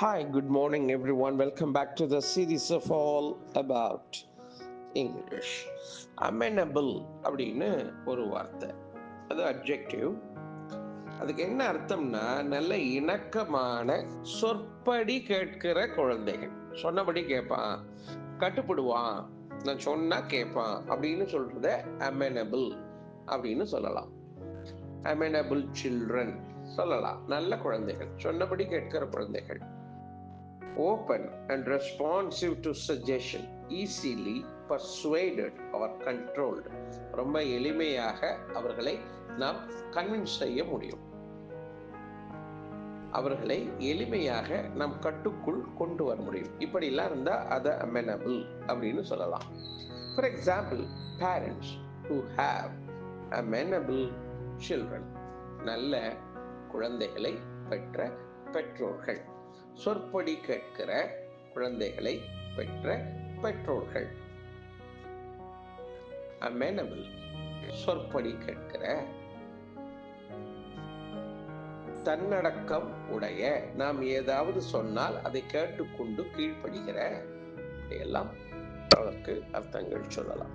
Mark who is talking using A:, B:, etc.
A: Hi, good morning, everyone. Welcome back to the series of all about English. Amenable அப்படின்னு ஒரு வார்த்தை, அது adjective. அதுக்கு என்ன அர்த்தம்னா, நல்ல இணக்கமான சொற்படி கேட்கிற குழந்தைகள். சொன்னபடி கேட்பான், கட்டுப்படுவான், நான் சொன்னா கேட்பான் அப்படின்னு சொல்றத amenable அப்படின்னு சொல்லலாம். amenable children சொல்லலாம். நல்ல குழந்தைகள், சொன்னபடி கேட்கிற குழந்தைகள். Open and responsive to suggestion, easily persuaded or controlled. ரொம்ப எளிமையாக அவர்களை நாம் கன்வின்ஸ் செய்ய முடியும். அவர்களை எளிமையாக நம் கட்டுக்குள் கொண்டு வர முடியும். இப்படிலாம் இருந்தா அதை amenable அப்படின்னு சொல்லலாம். For example, parents who have amenable children, நல்ல குழந்தைகளை பெற்ற பெற்றோர்கள், சொற்படி கேட்கிற குழந்தைகளை பெற்ற பெற்றோர்கள். amenable, சொற்படி கேட்கிற, தன்னடக்கம் உடைய, நாம் ஏதாவது சொன்னால் அதை கேட்டுக்கொண்டு கீழ்ப்படுகிற, எல்லாம் அதற்கு அர்த்தங்கள் சொல்லலாம்.